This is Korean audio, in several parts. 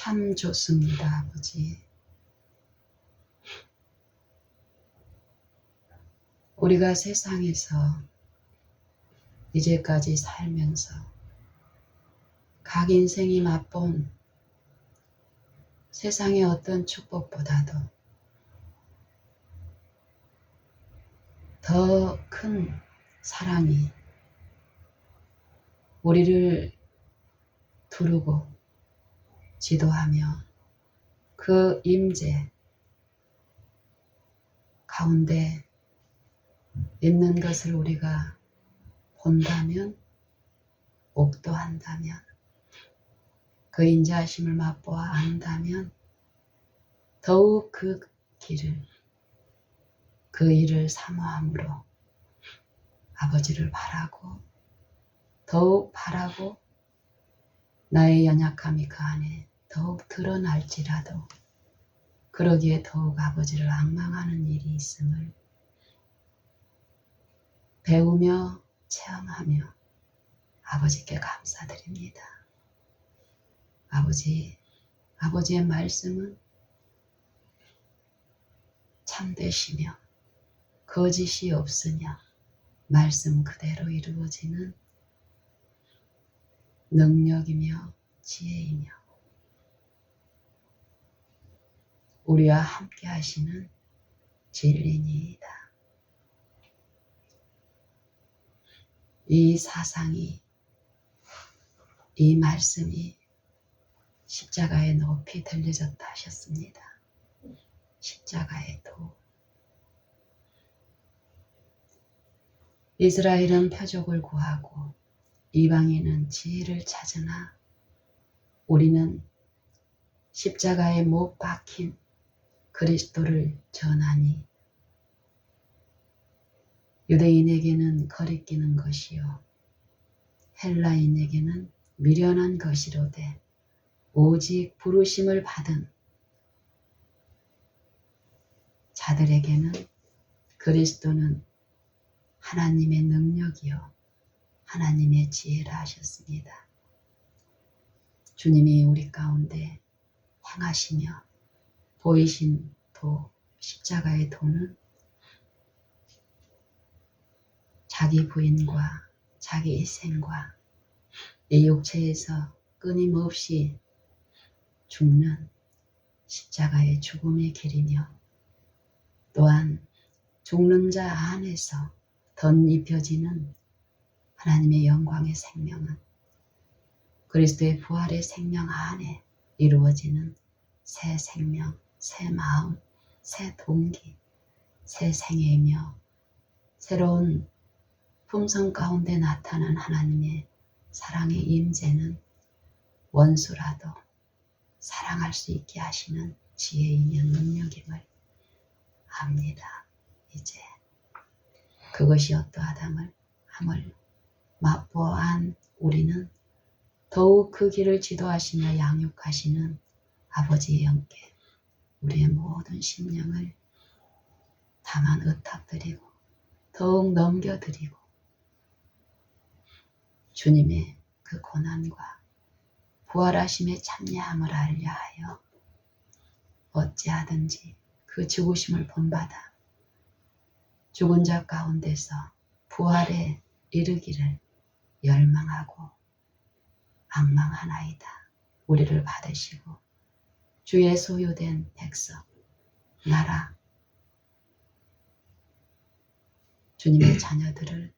참 좋습니다, 아버지. 우리가 세상에서 이제까지 살면서 각 인생이 맛본 세상의 어떤 축복보다도 더 큰 사랑이 우리를 두르고 지도하며 그 임재 가운데 있는 것을 우리가 본다면, 옥도한다면, 그 인자하심을 맛보아 안다면 더욱 그 길을, 그 일을 사모함으로 아버지를 바라고, 더욱 바라고 나의 연약함이 그 안에 더욱 드러날지라도 그러기에 더욱 아버지를 앙망하는 일이 있음을 배우며 체험하며 아버지께 감사드립니다. 아버지의 말씀은 참되시며 거짓이 없으며 말씀 그대로 이루어지는 능력이며 지혜이며 우리와 함께 하시는 진리니이다. 이 사상이, 이 말씀이 십자가에 높이 들려졌다 하셨습니다. 십자가의 도. 이스라엘은 표적을 구하고 이방인은 지혜를 찾으나 우리는 십자가에 못 박힌 그리스도를 전하니 유대인에게는 거리끼는 것이요 헬라인에게는 미련한 것이로되 오직 부르심을 받은 자들에게는 그리스도는 하나님의 능력이요 하나님의 지혜라 하셨습니다. 주님이 우리 가운데 행하시며 보이신 도, 십자가의 도는 자기 부인과 자기 희생과 이 육체에서 끊임없이 죽는 십자가의 죽음의 길이며 또한 죽는 자 안에서 덧입혀지는 하나님의 영광의 생명은 그리스도의 부활의 생명 안에 이루어지는 새 생명, 새 마음, 새 동기, 새 생애이며 새로운 품성 가운데 나타난 하나님의 사랑의 임재는 원수라도 사랑할 수 있게 하시는 지혜이며 능력임을 압니다. 이제 그것이 어떠하담을 함을 맛보아한 우리는 더욱 그 길을 지도하시며 양육하시는 아버지의 영께 우리의 모든 심령을 다만 의탁드리고 더욱 넘겨드리고 주님의 그 고난과 부활하심의 참여함을 알려하여 어찌하든지 그 죽으심을 본받아 죽은 자 가운데서 부활에 이르기를 열망하고 앙망하나이다. 우리를 받으시고 주의 소유된 백성, 나라, 주님의 자녀들을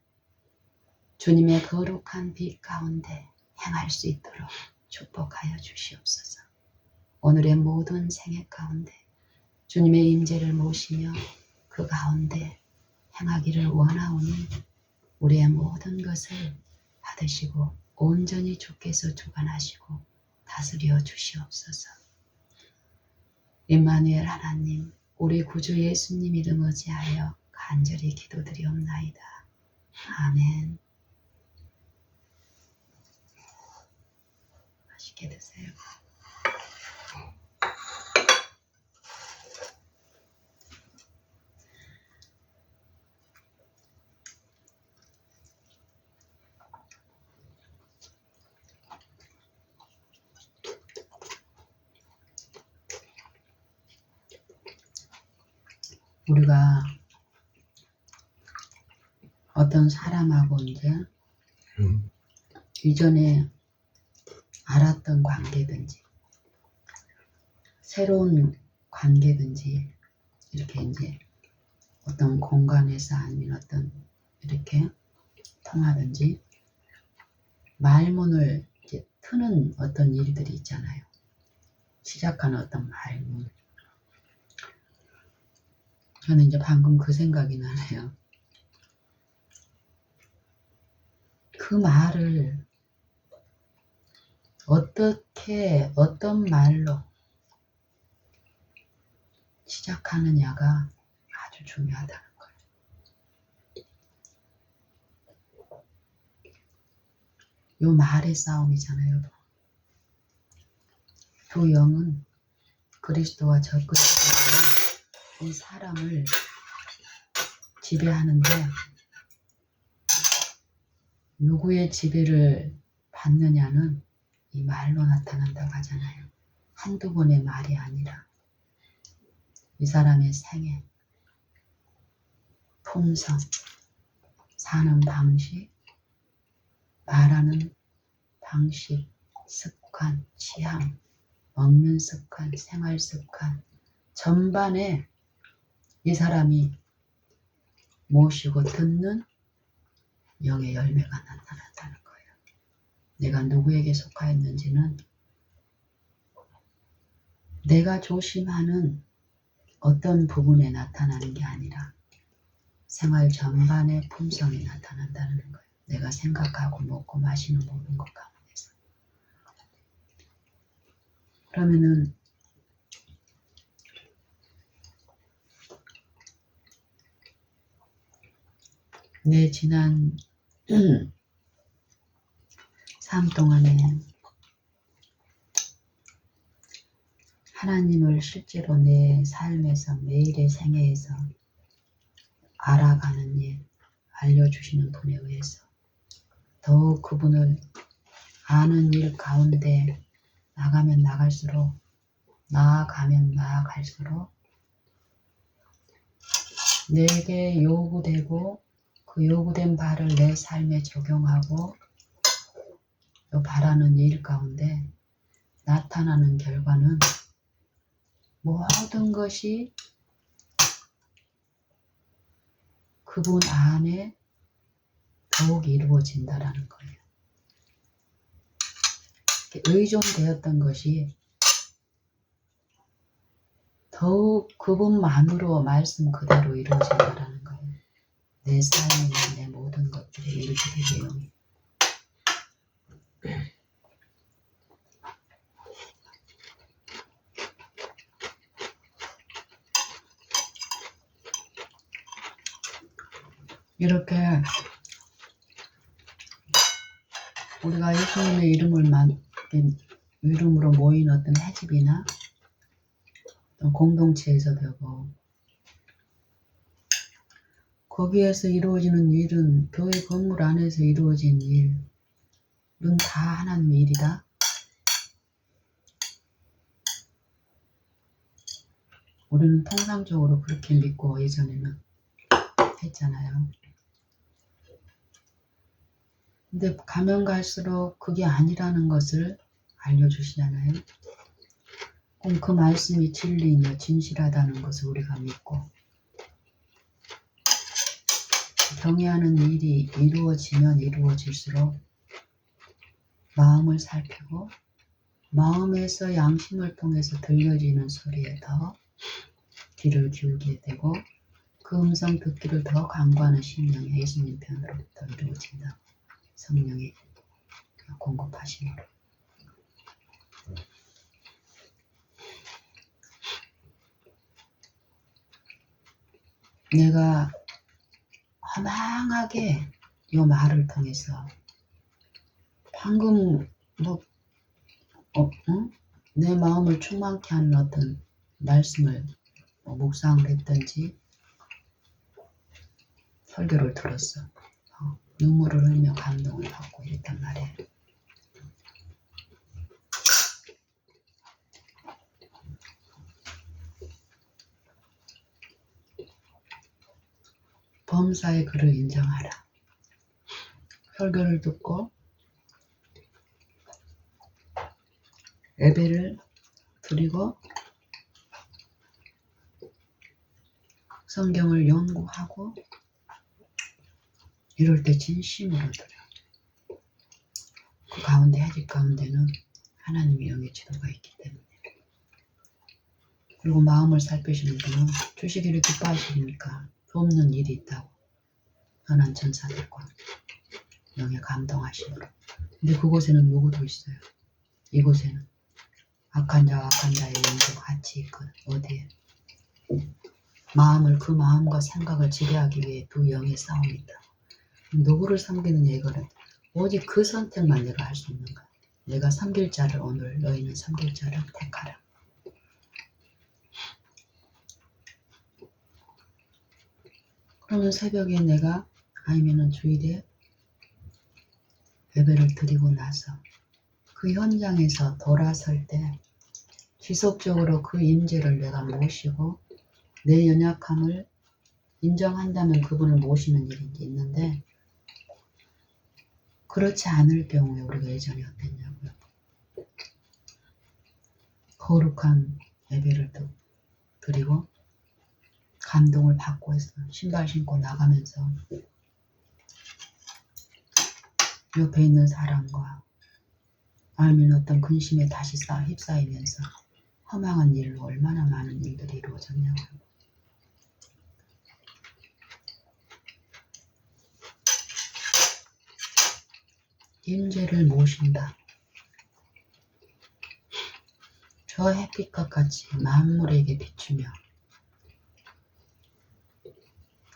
주님의 거룩한 빛 가운데 행할 수 있도록 축복하여 주시옵소서. 오늘의 모든 생애 가운데 주님의 임재를 모시며 그 가운데 행하기를 원하오니 우리의 모든 것을 받으시고 온전히 주께서 주관하시고 다스려 주시옵소서. 임마누엘 하나님, 우리 구주 예수님 이름 의지하여 간절히 기도드리옵나이다. 아멘. 맛있게 드세요. 우리가 어떤 사람하고 이제 이전에 알았던 관계든지 새로운 관계든지 이렇게 이제 어떤 공간에서 아니면 어떤 이렇게 통하든지 말문을 이제 트는 어떤 일들이 있잖아요. 시작하는 어떤 말문. 저는 이제 방금 그 생각이 나네요. 그 말을 어떻게 어떤 말로 시작하느냐가 아주 중요하다는 거예요. 요 말의 싸움이잖아요. 두 영은 그리스도와 적그리스도가 이 사람을 지배하는데 누구의 지배를 받느냐는 이 말로 나타난다고 하잖아요. 한두 번의 말이 아니라 이 사람의 생애, 품성, 사는 방식, 말하는 방식, 습관, 취향, 먹는 습관, 생활 습관 전반에 이 사람이 모시고 듣는 영의 열매가 나타난다는 거예요. 내가 누구에게 속하였는지는 내가 조심하는 어떤 부분에 나타나는 게 아니라 생활 전반의 품성이 나타난다는 거예요. 내가 생각하고 먹고 마시는 모든 것 가운데서. 그러면은 내 지난 삶 동안에 하나님을 실제로 내 삶에서 매일의 생애에서 알아가는 일, 알려주시는 분에 의해서 더욱 그분을 아는 일 가운데 나가면 나갈수록 내게 요구되고 그 요구된 바를 내 삶에 적용하고 또 바라는 일 가운데 나타나는 결과는 모든 것이 그분 안에 더욱 이루어진다라는 거예요. 의존되었던 것이 더욱 그분만으로 말씀 그대로 이루어진다라는 거예요. 내 삶이나 내 모든 것들의 일들의 내용이. 이렇게 우리가 예수님의 이름으로 모인 어떤 회집이나 어떤 공동체에서 되고 거기에서 이루어지는 일은 교회 건물 안에서 이루어진 일은 다 하나님의 일이다. 우리는 통상적으로 그렇게 믿고 예전에는 했잖아요. 근데 가면 갈수록 그게 아니라는 것을 알려주시잖아요. 그럼 그 말씀이 진리이며 진실하다는 것을 우리가 믿고 경외하는 일이 이루어지면 이루어질수록 마음을 살피고 마음에서 양심을 통해서 들려지는 소리에 더 귀를 기울이게 되고 그 음성 듣기를 더 간구하는 심령이 예수님 편으로부터 이루어진다고 성령이 공급하심으로. 내가 허망하게 이 말을 통해서 방금 내 마음을 충만케 하는 어떤 말씀을 묵상을 했든지 설교를 들었어. 눈물을 흘리며 감동을 받고 이랬단 말이에요. 범사의 그를 인정하라. 설교를 듣고 예배를 드리고 성경을 연구하고 이럴 때 진심으로 드려. 그 가운데 해질 가운데는 하나님의 영의 지도가 있기 때문에. 그리고 마음을 살피시는 분은 주시기를 기뻐하시니까 돕는 일이 있다고. 선한 천사들과 영에 감동하시므로. 근데 그곳에는 누구도 있어요. 이곳에는 악한 자와 악한 자의 영도 같이 있거든. 어디에? 마음을, 그 마음과 생각을 지배하기 위해 두 영의 싸움이 있다. 누구를 섬기느냐 이거는 오직 그 선택만 내가 할 수 있는 거야. 내가 섬길 자를 오늘 너희는 섬길 자를 택하라. 그러면 새벽에 내가 아니면은 주일에 예배를 드리고 나서 그 현장에서 돌아설 때 지속적으로 그 임재를 내가 모시고 내 연약함을 인정한다면 그분을 모시는 일이 있는데 그렇지 않을 경우에 우리가 예전에 어땠냐고요. 거룩한 예배를 드리고 감동을 받고 했어. 신발 신고 나가면서 옆에 있는 사람과 아니면 어떤 근심에 다시 휩싸이면서 허망한 일로 얼마나 많은 일들이 이루어졌냐고요. 임재를 모신다. 저 햇빛과 같이 만물에게 비추며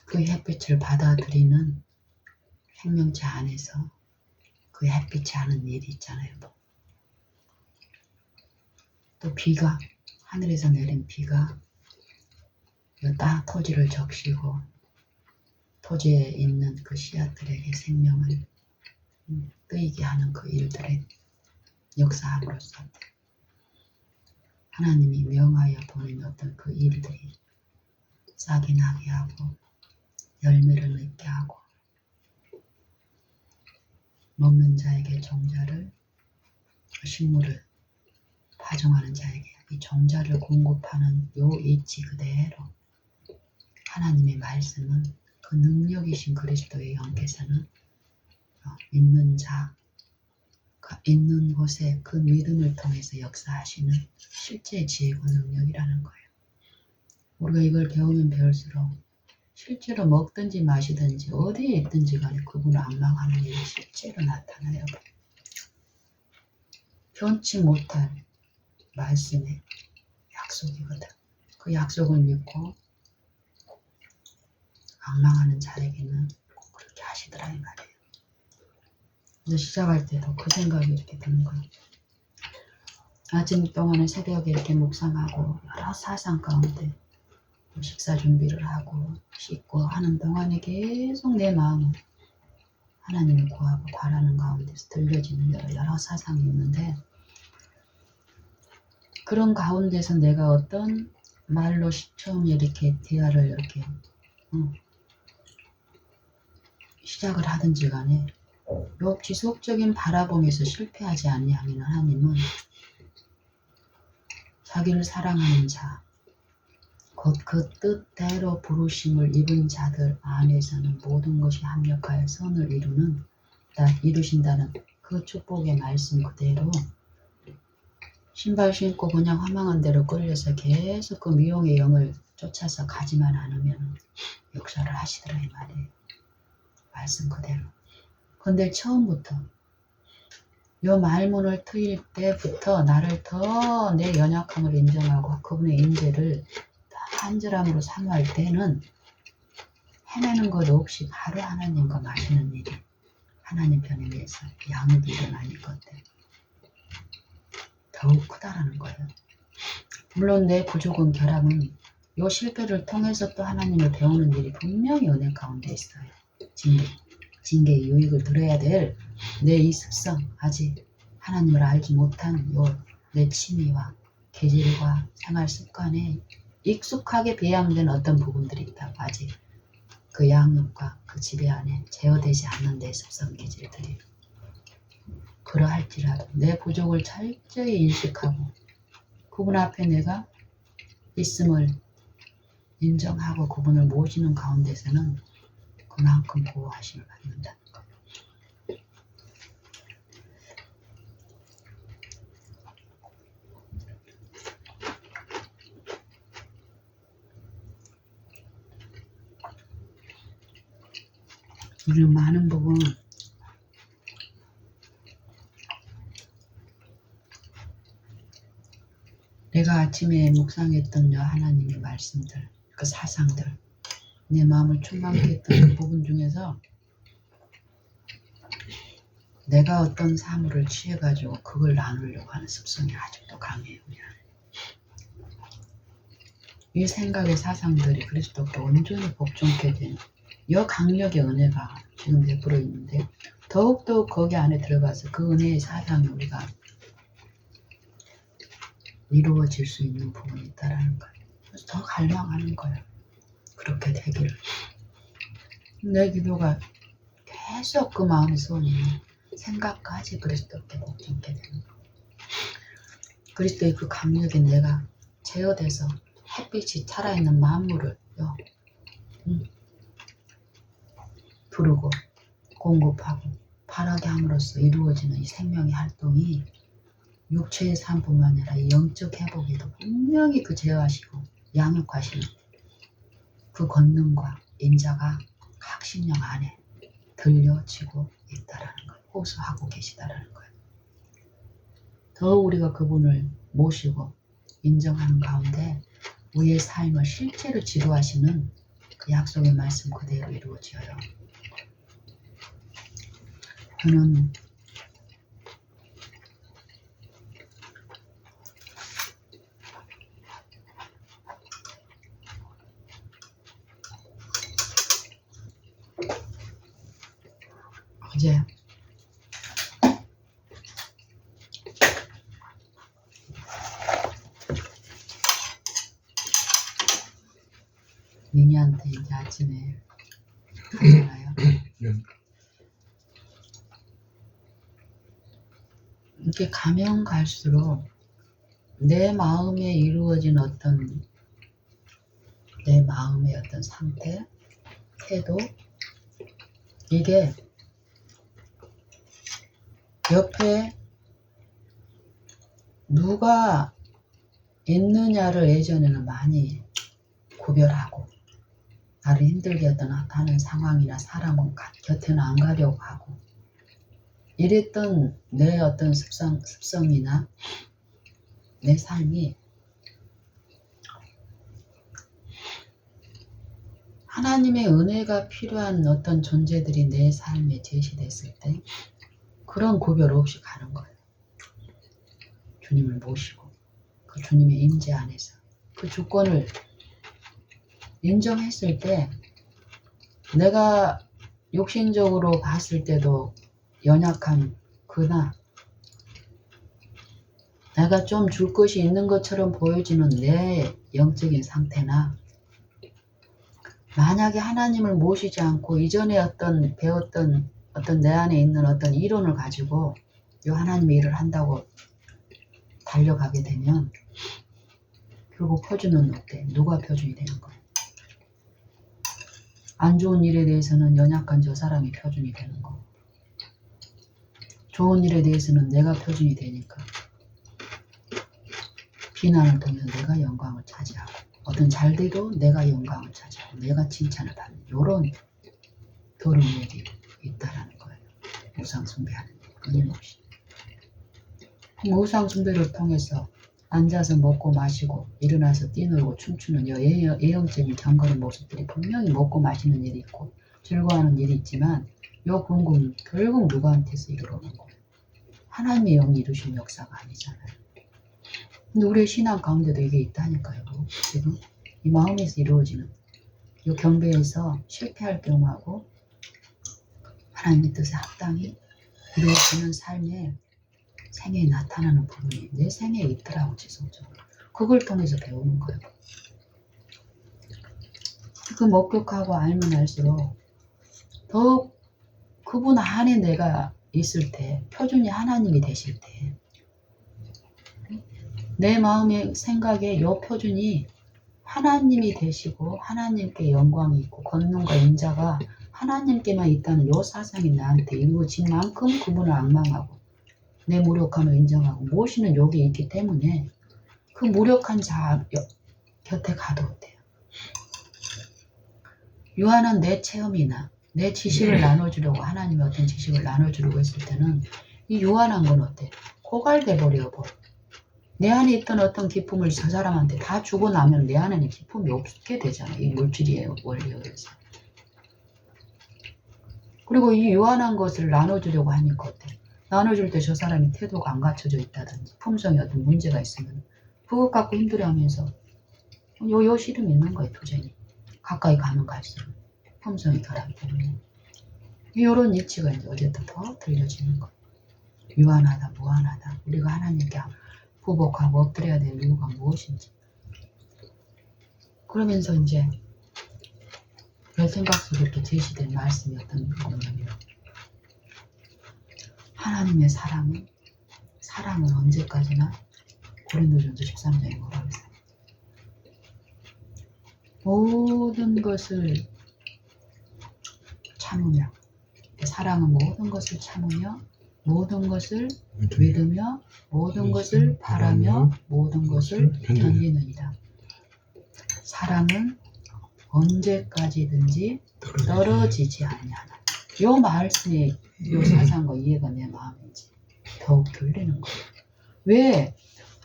그 햇빛을 받아들이는 생명체 안에서 그 햇빛이 하는 일이 있잖아요. 또 비가, 하늘에서 내린 비가 땅 토지를 적시고 토지에 있는 그 씨앗들에게 생명을 뜨이게 하는 그 일들의 역사함으로써 하나님이 명하여 보낸 어떤 그 일들이 싹이 나게 하고 열매를 맺게 하고 먹는 자에게 종자를, 식물을 파종하는 자에게 이 종자를 공급하는 요 이치 그대로 하나님의 말씀은 그 능력이신 그리스도의 영께서는 있는 자, 있는 곳에 그 믿음을 통해서 역사하시는 실제 지혜고 능력이라는 거예요. 우리가 이걸 배우면 배울수록 실제로 먹든지 마시든지 어디에 있든지 간에 그분을 앙망하는 일이 실제로 나타나요. 변치 못할 말씀의 약속이거든. 그 약속을 믿고 앙망하는 자에게는 꼭 그렇게 하시더라 이 말이에요. 그래서 시작할 때도 그 생각이 이렇게 드는 거예요. 아침 동안에 새벽에 이렇게 묵상하고 여러 사상 가운데 식사 준비를 하고 씻고 하는 동안에 계속 내 마음은 하나님을 구하고 바라는 가운데서 들려지는 여러 사상이 있는데 그런 가운데서 내가 어떤 말로 처음에 이렇게 대화를 이렇게 시작을 하든지 간에 요 지속적인 바라봄에서 실패하지 아니하는 하나님은 자기를 사랑하는 자, 곧 그 뜻대로 부르심을 입은 자들 안에서는 모든 것이 합력하여 선을 이루신다는 그 축복의 말씀 그대로 신발 신고 그냥 허망한 대로 끌려서 계속 그 미용의 영을 쫓아서 가지만 않으면 역사를 하시더라 이 말이에요. 말씀 그대로. 근데 처음부터 요 말문을 트일 때부터 나를 더 내 연약함을 인정하고 그분의 임재를 간절함으로 사모할 때는 헤매는 것 없이 바로 하나님과 마시는 일이 하나님 편에 의해서 양육이 일어나는 건데 더욱 크다라는 거예요. 물론 내 부족은 결함은 요 실패를 통해서 또 하나님을 배우는 일이 분명히 은혜 가운데 있어요. 징계의 유익을 들어야 될 내 이 습성, 아직 하나님을 알지 못한 요 내 취미와 계절과 생활 습관에 익숙하게 배양된 어떤 부분들이 있다고 아직 그 양육과 그 지배 안에 제어되지 않는 내 습성 기질들이 그러할지라도 내 부족을 철저히 인식하고 그분 앞에 내가 있음을 인정하고 그분을 모시는 가운데서는 그만큼 보호하심을 받는다는 거예요. 우리는 많은 부분 내가 아침에 묵상했던 하나님의 말씀들, 그 사상들, 내 마음을 충만케 했던 그 부분 중에서 내가 어떤 사물을 취해가지고 그걸 나누려고 하는 습성이 아직도 강해요. 이 생각의 사상들이 그리스도께 온전히 복종케 된 이 강력의 은혜가 지금 베풀어 있는데 더욱더 거기 안에 들어가서 그 은혜의 사상이 우리가 이루어질 수 있는 부분이 있다라는 거예요. 그래서 더 갈망하는 거예요. 그렇게 되기를. 내 기도가 계속 그 마음의 소원이에요. 생각까지 그리스도께 복종케 되는 거예요. 그리스도의 그 강력에 내가 제어돼서 햇빛이 살아있는 만물을 부르고 공급하고 바라게 함으로써 이루어지는 이 생명의 활동이 육체의 삶뿐만 아니라 이 영적 회복에도 분명히 그 제어하시고 양육하시는 그 권능과 인자가 각 심령 안에 들려지고 있다라는 거예요. 호소하고 계시다라는 거예요. 더 우리가 그분을 모시고 인정하는 가운데 우리의 삶을 실제로 지도하시는 그 약속의 말씀 그대로 이루어져요. 저는 어제 미니한테 이제 아침에 가잖아요. 이렇게 가면 갈수록 내 마음에 이루어진 어떤 내 마음의 어떤 상태, 태도 이게 옆에 누가 있느냐를 예전에는 많이 구별하고 나를 힘들게 하는 상황이나 사람은 곁에는 안 가려고 하고 이랬던 내 어떤 습성이나 내 삶이 하나님의 은혜가 필요한 어떤 존재들이 내 삶에 제시됐을 때 그런 구별 없이 가는 거예요. 주님을 모시고 그 주님의 임재 안에서 그 주권을 인정했을 때 내가 육신적으로 봤을 때도 연약한 그나 내가 좀 줄 것이 있는 것처럼 보여지는 내 영적인 상태나 만약에 하나님을 모시지 않고 이전에 배웠던 어떤 내 안에 있는 어떤 이론을 가지고 이 하나님의 일을 한다고 달려가게 되면 결국 표준은 어때? 누가 표준이 되는 거예요? 안 좋은 일에 대해서는 연약한 저 사람이 표준이 되는 거. 좋은 일에 대해서는 내가 표준이 되니까 비난을 통해서 내가 영광을 차지하고 어떤 잘 돼도 내가 영광을 차지하고 내가 칭찬을 받는 이런 더러운 일이 있다라는 거예요. 우상 숭배하는 일 끊임없이. 우상 숭배를 통해서 앉아서 먹고 마시고 일어나서 뛰놀고 춤추는 예형적인 경건의 모습들이 분명히 먹고 마시는 일이 있고 즐거워하는 일이 있지만 이 궁금은 결국 누구한테서 이루어오는 거예요? 하나님의 영이 이루신 역사가 아니잖아요. 근데 우리의 신앙 가운데도 이게 있다니까요. 지금 이 마음에서 이루어지는 이 경배에서 실패할 경우하고 하나님의 뜻에 합당히 이루어지는 삶에 생애에 나타나는 부분이 내 생애에 있더라고 지속적으로. 그걸 통해서 배우는 거예요. 그 목격하고 알면 알수록 더욱 그분 안에 내가 있을 때, 표준이 하나님이 되실 때, 내 마음의 생각에 요 표준이 하나님이 되시고 하나님께 영광이 있고 권능과 인자가 하나님께만 있다는 요 사상이 나한테 이루어진 만큼 그분을 앙망하고 내 무력함을 인정하고 모시는 욕이 있기 때문에 그 무력한 자 곁에 가도 돼요. 유한한 내 체험이나 내 지식을 나눠주려고 하나님의 어떤 지식을 나눠주려고 했을 때는 이 유한한 건 어때? 고갈돼 버려버려. 내 안에 있던 어떤 기쁨을 저 사람한테 다 주고 나면 내 안에는 기쁨이 없게 되잖아요. 이 물질의 원리에 의해서. 그리고 이 유한한 것을 나눠주려고 하니까 어때? 나눠줄 때 저 사람이 태도가 안 갖춰져 있다든지 품성에 어떤 문제가 있으면 그것 갖고 힘들어하면서 요 시름이 있는 거예요. 도전이. 가까이 가면 갈수록 품성이 결합이 되면 이런 이치가 이제 어제부터 더 들려지는 거예요. 유한하다, 무한하다. 우리가 하나님께 부복하고 엎드려야 될 이유가 무엇인지. 그러면서 이제 내 생각 속에 이렇게 제시된 말씀이 어떤 거냐면 하나님의 사랑은 언제까지나 고린도전서 13장에 뭐라고 했어요? 모든 것을 참으며 사랑은 모든 것을 참으며 모든 것을 믿으며 모든 것을 바라며 모든 것을 견디느니라. 사랑은 언제까지든지 떨어지지 아니하나. 요 말씀이 요 사상과 이해가 내 마음에 이제 더욱 들리는 거예요. 왜?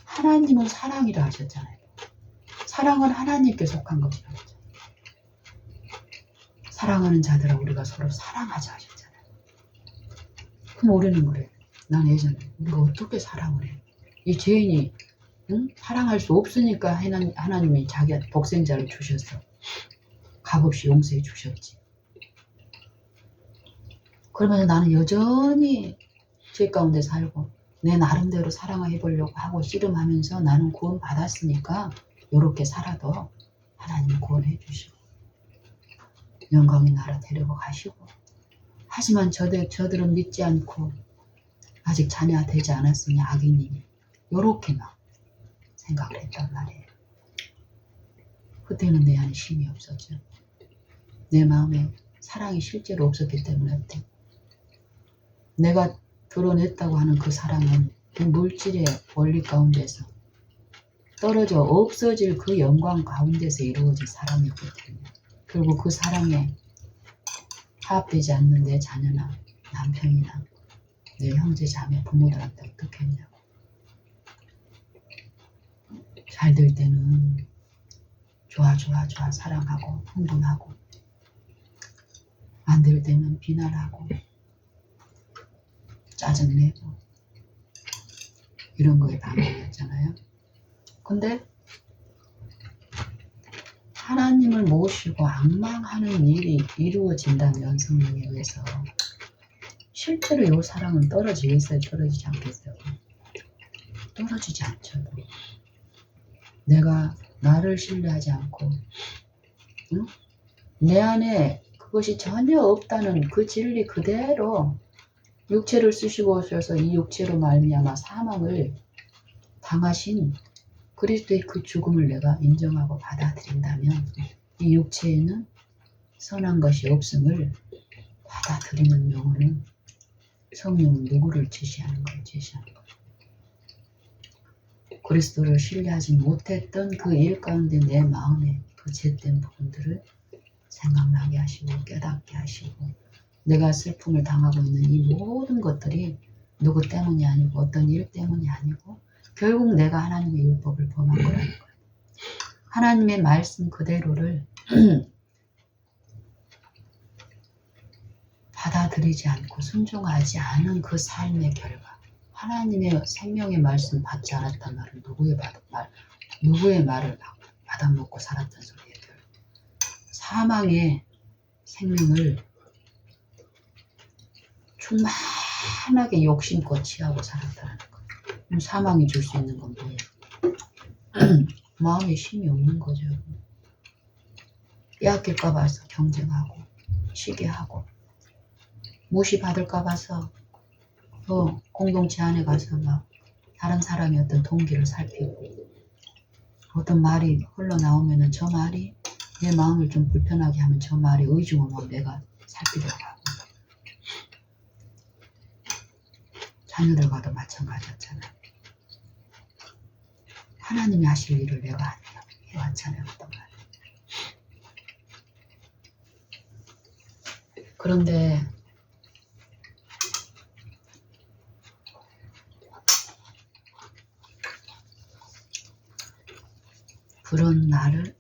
하나님은 사랑이라 하셨잖아요. 사랑은 하나님께 속한 것이라고 하잖아요. 사랑하는 자들아 우리가 서로 사랑하자 하셨잖아요. 그럼 우리는 그래. 난 예전에 우리가 어떻게 사랑을 해? 이 죄인이 사랑할 수 없으니까 하나님이 자기 독생자를 주셔서 값없이 용서해 주셨지. 그러면 나는 여전히 죄 가운데 살고 내 나름대로 사랑을 해보려고 하고 씨름하면서 나는 구원 받았으니까 이렇게 살아도 하나님 구원해 주시고 영광의 나라 데리고 가시고 하지만 저들은 믿지 않고 아직 자녀 되지 않았으니 악인이니 요렇게만 생각을 했단 말이에요. 그때는 내 안에 힘이 없었죠. 내 마음에 사랑이 실제로 없었기 때문에 내가 드러냈다고 하는 그 사랑은 그 물질의 원리 가운데서 떨어져 없어질 그 영광 가운데서 이루어진 사랑이었기 때문에 결국 그 사랑에 화합되지 않는 내 자녀나 남편이나 내 형제 자매 부모들한테 어떻게 했냐고. 잘 될 때는 좋아 사랑하고 흥분하고 안 될 때는 비난하고 짜증내고 이런 거에 반응이었잖아요. 근데 하나님을 모시고 앙망하는 일이 이루어진다면 성령에 의해서 실제로 이 사랑은 떨어지겠어요? 떨어지지 않겠어요? 떨어지지 않죠. 내가 나를 신뢰하지 않고 내 안에 그것이 전혀 없다는 그 진리 그대로 육체를 쓰시고 오셔서 이 육체로 말미암아 사망을 당하신 그리스도의 그 죽음을 내가 인정하고 받아들인다면 이 육체에는 선한 것이 없음을 받아들이는 영혼은 성령은 누구를 제시하는 거예요? 제시하는 거예요. 그리스도를 신뢰하지 못했던 그 일 가운데 내 마음에 그 죄된 부분들을 생각나게 하시고 깨닫게 하시고 내가 슬픔을 당하고 있는 이 모든 것들이 누구 때문이 아니고 어떤 일 때문이 아니고 결국 내가 하나님의 율법을 범한 거라는 거예요. 하나님의 말씀 그대로를 받아들이지 않고 순종하지 않은 그 삶의 결과 하나님의 생명의 말씀 받지 않았단 말은 누구의 말을 받아먹고 살았던 소리예요. 사망의 생명을 충만하게 욕심껏 취하고 살았다는 거예요. 그럼 사망이 줄 수 있는 건 뭐예요? 마음에 힘이 없는 거죠. 빼앗길까 봐서 경쟁하고 시기하고 무시받을까 봐서 공동체 안에 가서 막 다른 사람의 어떤 동기를 살피고 어떤 말이 흘러나오면은 저 말이 내 마음을 좀 불편하게 하면 저 말이 의중하면 내가 살피려고 하고 자녀들과도 마찬가지였잖아. 하나님이 하실 일을 내가 해왔잖아요. 어떤 말. 그런데 그런 나를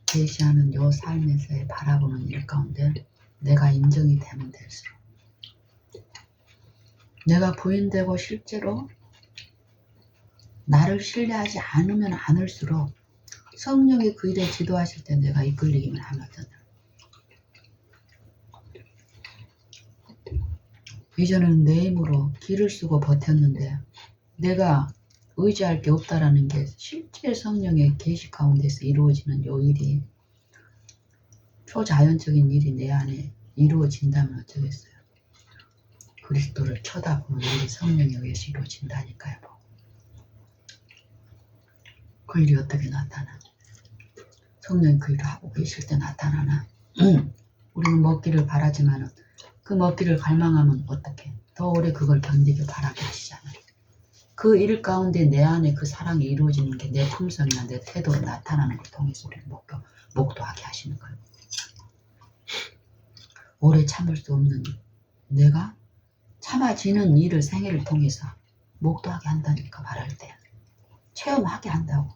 제시하는 요 삶에서의 바라보는 일 가운데 내가 인정이 되면 될수록 내가 부인되고 실제로 나를 신뢰하지 않으면 않을수록 성령이 그 일에 지도하실 때 내가 이끌리기만 하거든요. 이전에는 내 힘으로 길을 쓰고 버텼는데 내가 의지할 게 없다라는 게 실제 성령의 계시 가운데서 이루어지는 요 일이 초자연적인 일이 내 안에 이루어진다면 어쩌겠어요. 그리스도를 쳐다보는 일이 성령에 의해서 이루어진다니까요. 그 일이 어떻게 나타나? 성령이 그 일을 하고 계실 때 나타나나? 우리는 먹기를 바라지만 그 먹기를 갈망하면 어떻게? 더 오래 그걸 견디길 바라게 하시잖아요. 그 일 가운데 내 안에 그 사랑이 이루어지는 게 내 품성이나 내 태도로 나타나는 걸 통해서 우리를 목도하게 하시는 거예요. 오래 참을 수 없는 내가 참아지는 일을 생애를 통해서 목도하게 한다니까 말할 때 체험하게 한다고.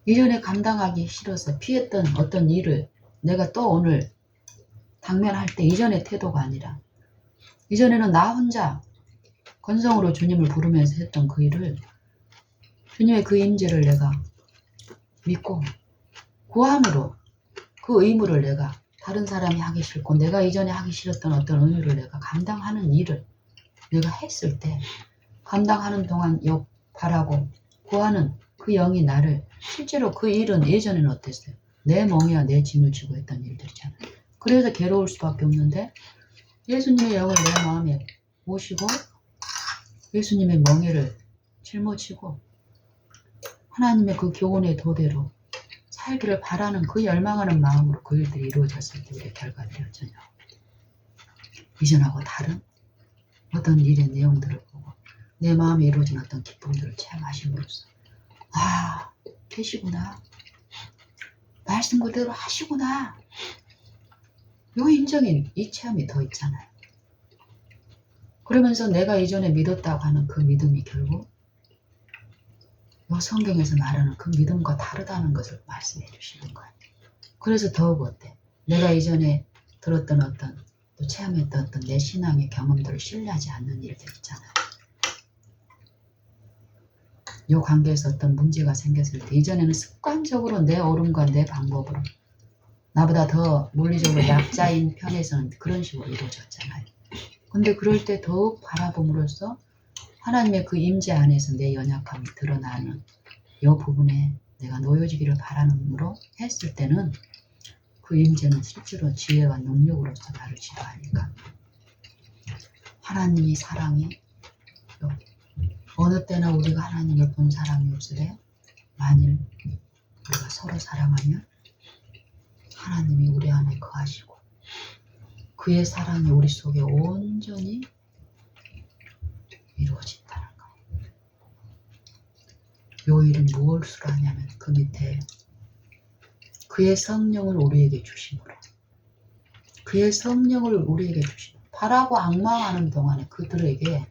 이전에 감당하기 싫어서 피했던 어떤 일을 내가 또 오늘 당면할 때 이전의 태도가 아니라 이전에는 나 혼자 건성으로 주님을 부르면서 했던 그 일을 주님의 그 임재를 내가 믿고 구함으로 그 의무를 내가 다른 사람이 하기 싫고 내가 이전에 하기 싫었던 어떤 의무를 내가 감당하는 일을 내가 했을 때 감당하는 동안 바라고 구하는 그 영이 나를 실제로 그 일은 예전에는 어땠어요? 내 멍에와 내 짐을 지고 했던 일들이잖아요. 그래서 괴로울 수밖에 없는데 예수님의 영을 내 마음에 모시고 예수님의 멍에를 짊어지고 하나님의 그 교훈의 도대로 살기를 바라는 그 열망하는 마음으로 그 일들이 이루어졌을 때 우리의 결과들이 어쩌냐. 이전하고 다른 어떤 일의 내용들을 보고 내 마음에 이루어진 어떤 기쁨들을 체험하심으로써 계시구나. 말씀 그대로 하시구나. 요 인정인 이 체험이 더 있잖아요. 그러면서 내가 이전에 믿었다고 하는 그 믿음이 결국 요 성경에서 말하는 그 믿음과 다르다는 것을 말씀해 주시는 거예요. 그래서 더욱 어때? 내가 이전에 들었던 어떤 또 체험했던 어떤 내 신앙의 경험들을 신뢰하지 않는 일들 있잖아요. 이 관계에서 어떤 문제가 생겼을 때 이전에는 습관적으로 내 오름과 내 방법으로 나보다 더 물리적으로 약자인 편에서는 그런 식으로 이루어졌잖아요. 근데 그럴 때 더욱 바라봄으로써 하나님의 그 임재 안에서 내 연약함이 드러나는 이 부분에 내가 놓여지기를 바라는으로 했을 때는 그 임재는 실제로 지혜와 능력으로서 나를 지도하니까 하나님의 사랑이 어느 때나 우리가 하나님을 본 사람이 없으되 만일 우리가 서로 사랑하면 하나님이 우리 안에 거하시고 그의 사랑이 우리 속에 온전히 이루어진다는 거예요. 요 일은 무엇으로 하냐면 그 밑에 그의 성령을 우리에게 주심으로 그의 성령을 우리에게 주심으로 바라고 악망하는 동안에 그들에게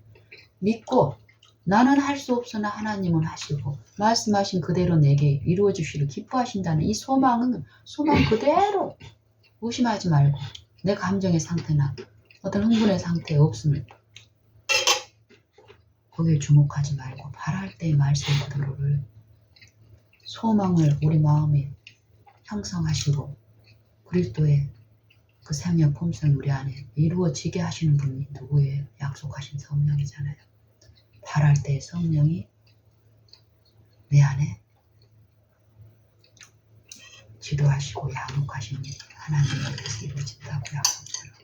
믿고 나는 할 수 없으나 하나님은 하시고 말씀하신 그대로 내게 이루어 주시를 기뻐하신다는 이 소망 그대로 의심하지 말고 내 감정의 상태나 어떤 흥분의 상태에 없음을 거기에 주목하지 말고 바랄 때의 말씀 그대로를 소망을 우리 마음에 형성하시고 그리스도의 그 생명 품성이 우리 안에 이루어지게 하시는 분이 누구예요? 약속하신 성령이잖아요. 바랄 때의 성령이 내 안에 지도하시고 양육하신 하나님의 뜻이 이루어진다고 약속처럼.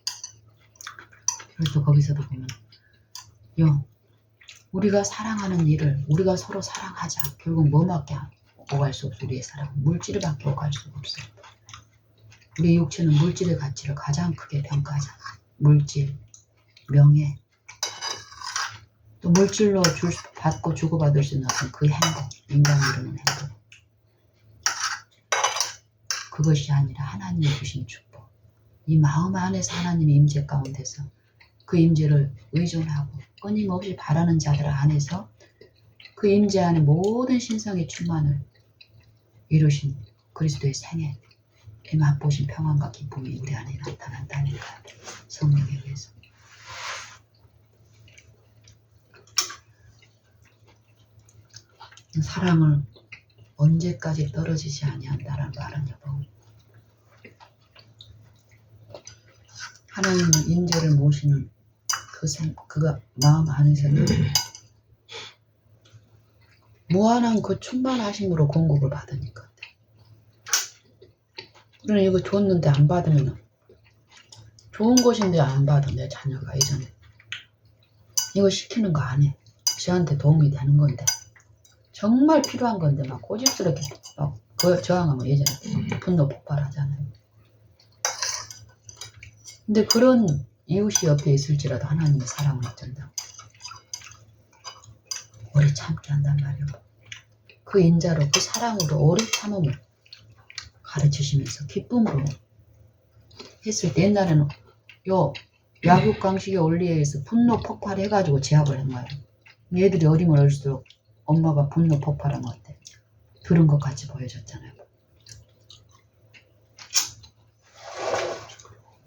그래서 거기서도 보면 우리가 사랑하는 일을 우리가 서로 사랑하자. 결국 뭐밖에 오갈 수 없어. 우리의 사랑은 물질밖에 오갈 수가 없어. 우리 육체는 물질의 가치를 가장 크게 평가하잖아. 물질, 명예, 또 물질로 받고 주고받을 수 있는 어떤 그 행복, 인간이 이루는 행복. 그것이 아니라 하나님이 주신 축복. 이 마음 안에서 하나님의 임재 가운데서 그 임재를 의존하고 끊임없이 바라는 자들 안에서 그 임재 안에 모든 신성의 충만을 이루신 그리스도의 생애, 맛보신 평안과 기쁨이 우리 안에 나타난다니까. 성령에 의해서. 사랑을 언제까지 떨어지지 아니한다라는 말은 여보, 하나님의 임재를 모시는 그가 마음 안에서는 무한한 그 충만하심으로 공급을 받으니까. 그러니 이거 줬는데 안 받으면 좋은 것인데 안 받아. 내 자녀가 예전에 이거 시키는 거 안 해. 저한테 도움이 되는 건데 정말 필요한 건데 막 고집스럽게 막 저항하면 예전에 분노 폭발하잖아요. 근데 그런 이웃이 옆에 있을지라도 하나님의 사랑을 어쩐다고 오래 참게 한단 말이에요. 그 인자로 그 사랑으로 오래 참음을 가르치시면서 기쁨으로 했을 때 옛날에는 야국 강식의 원리에 의해서 분노 폭발해가지고 제압을 한 거예요. 얘들이 어리면 어릴수록 엄마가 분노 폭발하면 어때? 들은 것 같이 보여줬잖아요.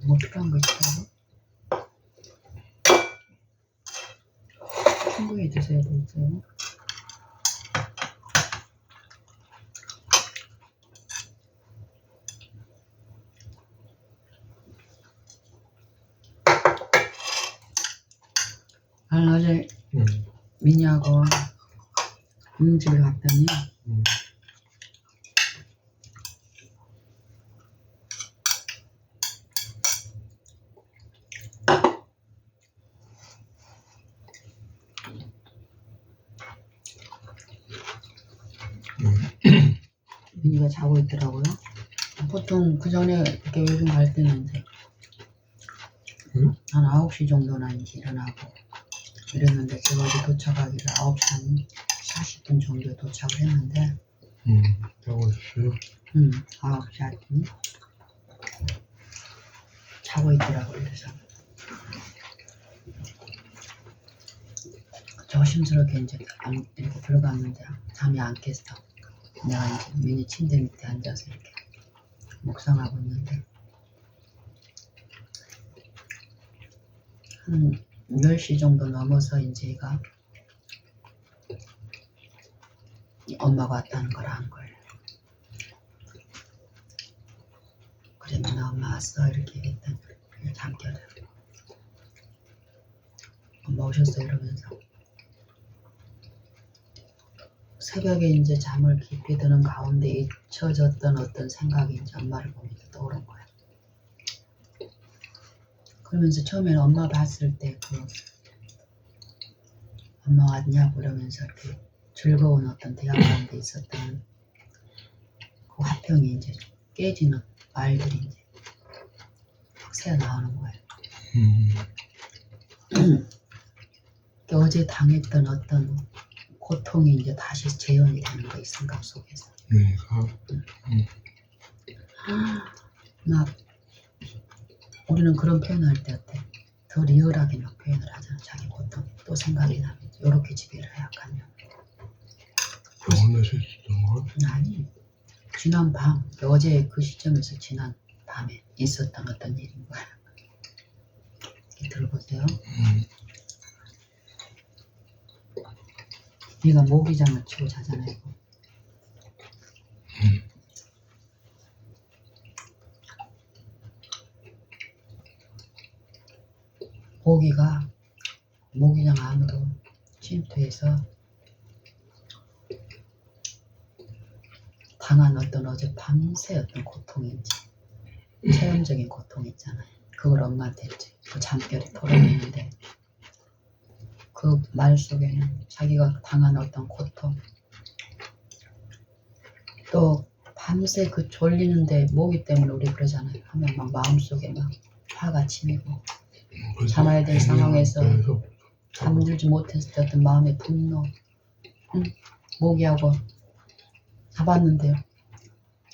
뭐 필요한 거 있어요? 충분히 드세요. 보세요. 나는 어제 민희하고 집에 갔더니 민희가 자고 있더라고요. 보통 그 전에 이렇게 외국 갈 때는 이제 한 9시 정도나 이제 일어나고 이랬는데 제가 어제 도착하기를 9시 한 40분 정도에 도착을 했는데 자고 있어요? 9시 아침 자고 있더라고요. 그래서 조심스럽게 이제 이렇게 들어갔는데 잠이 안 깼어. 내가 이제 미니 침대 밑에 앉아서 이렇게 묵상하고 있는데 한 10시 정도 넘어서 이제 얘가 엄마가 왔다는 걸 안 거예요. 그래 나 엄마 왔어 이렇게 얘기했더니 잠 깨더라고. 엄마 오셨어 이러면서 새벽에 이제 잠을 깊이 드는 가운데 잊혀졌던 어떤 생각이 이제 엄마를 보면서 떠오른 거야. 그러면서 처음에는 엄마 봤을 때 엄마 왔냐고 이러면서 이렇게 즐거운 어떤 대화 가운데 있었던 그 화평이 이제 깨지는 말들이 이제 확 새어나오는 거예요. 어제 당했던 어떤 고통이 이제 다시 재현이 되는 거야, 이 생각 속에서. 우리는 그런 표현할 때 어때? 더 리얼하게 막 표현을 하잖아. 자기 고통 또 생각이 나면 이렇게 지배를 해약하면. 병원에서 있었던 거? 아니, 지난 밤 어제 그 시점에서 지난 밤에 있었던 어떤 일인 거야. 들어보세요. 얘가 모기장을 치고 자잖아요. 모기가 모기장 안으로 침투해서 당한 어떤 어제 밤새 어떤 고통인지 체험적인 고통 있잖아요. 그걸 엄마한테 이제 그 잠결에 털어내는데 그 말 속에는 자기가 당한 어떤 고통 또 밤새 그 졸리는데 모기 때문에 우리 그러잖아요. 하면 막 마음속에 막 화가 치미고 참아야 될 상황에서 잠들지 못했을 때 어떤 마음의 분노 모기하고 잡았는데요.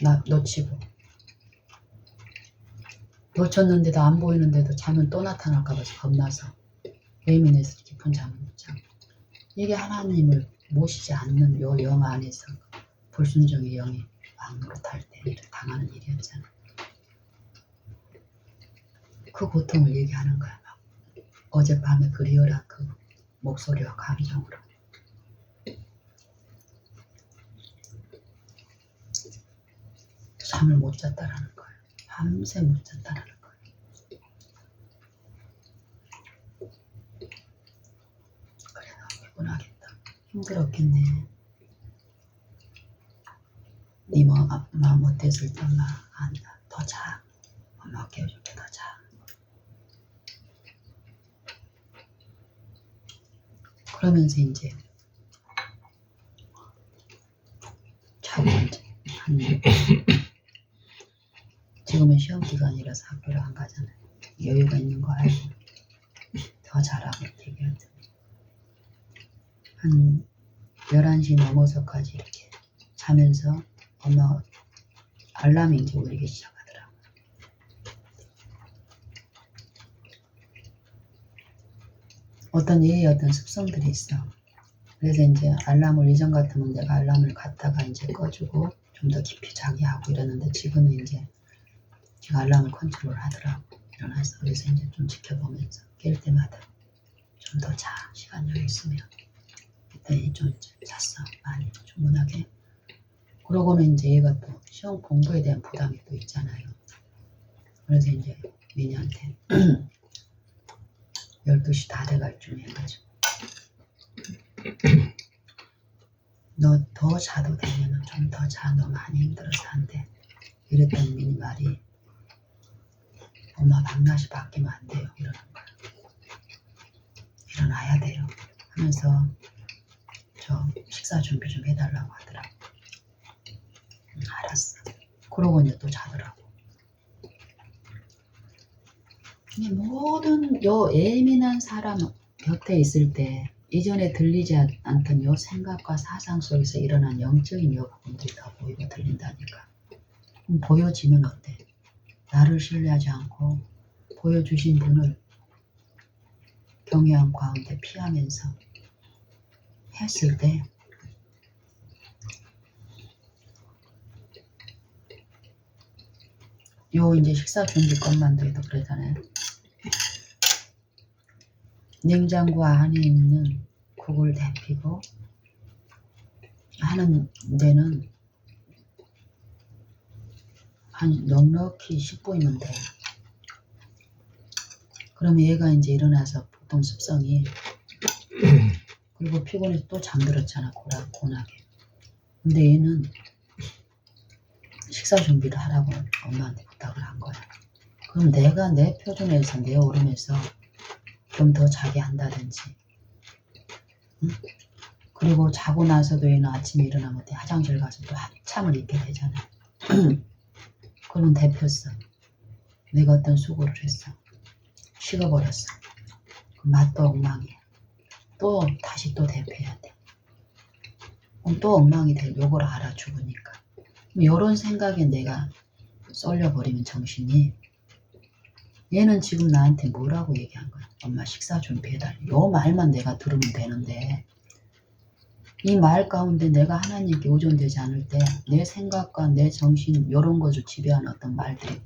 나 놓치고 놓쳤는데도 안 보이는데도 잠은 또 나타날까 봐서 겁나서 예민해서 깊은 잠을 못 자고 이게 하나님을 모시지 않는 요 영 안에서 불순종의 영이 왕노릇할 때 당하는 일이었잖아. 그 고통을 얘기하는 거야. 막. 어젯밤에 그리워라 그 목소리와 감정으로. 잠을 못 잤다라는 거예요. 밤새 못 잤다라는 거예요. 그래 너무 피곤하겠다. 힘들었겠네. 네 마음 어땠을 때 엄마 안다. 더 자. 엄마 깨워줄게 더 자. 그러면서 이제 자고 이제 지금은 시험 기간이라서 학교를 안 가잖아요. 여유가 있는 거 알고 더 자라고 얘기하더니 한 11시 넘어서까지 이렇게 자면서 엄마 알람이 이제 울리기 시작하더라고요. 어떤 얘의 어떤 습성들이 있어. 그래서 이제 알람을 이전 같으면 내가 알람을 갖다가 이제 꺼주고 좀 더 깊이 자게 하고 이러는데 지금은 이제 제가 알람을 컨트롤 하더라고. 일어나서 그래서 이제 좀 지켜보면서 깰 때마다 좀 더 자. 시간 여유 있으면. 그때 좀 이제 잤어. 많이 충분하게. 그러고는 이제 얘가 또 시험 공부에 대한 부담이 또 있잖아요. 그래서 이제 미니한테 12시 다 돼갈 쯤 해가지고 너 더 자도 되면 좀 더 자. 너 많이 힘들어서 안 돼. 이랬더니 미니 말이 엄마 밤낮이 바뀌면 안 돼요. 이러는 거야. 일어나야 돼요. 하면서 저 식사 준비 좀 해달라고 하더라고. 알았어. 그러고 이제 또 자더라고. 이 모든 요 예민한 사람 곁에 있을 때 이전에 들리지 않던 요 생각과 사상 속에서 일어난 영적인 요 부분들이 다 보이고 들린다니까. 그럼 보여지면 어때? 나를 신뢰하지 않고 보여주신 분을 경외한 가운데 피하면서 했을 때 요 이제 식사 준비 것만도 해도 그러잖아요. 냉장고 안에 있는 국을 데피고 하는 데는 한 넉넉히 10분이면 돼요. 그러면 얘가 이제 일어나서 보통 습성이 그리고 피곤해서 또 잠들었잖아. 고나게. 근데 얘는 식사 준비를 하라고 엄마한테 부탁을 한 거야. 그럼 내가 내 표준에서 내 오름에서 좀 더 자게 한다든지 응? 그리고 자고 나서도 얘는 아침에 일어나면 화장실 가서 또 한참을 있게 되잖아. 그러면 데폈어. 내가 어떤 수고를 했어. 식어버렸어. 그 맛도 엉망이야. 또 다시 또 데펴야 돼. 그럼 또 엉망이 돼. 요걸 알아 죽으니까. 요런 생각에 내가 쏠려버리면 정신이 얘는 지금 나한테 뭐라고 얘기한 거야? 엄마 식사 준비해달라. 요 말만 내가 들으면 되는데 이 말 가운데 내가 하나님께 의존되지 않을 때 내 생각과 내 정신 요런 것을 지배하는 어떤 말들이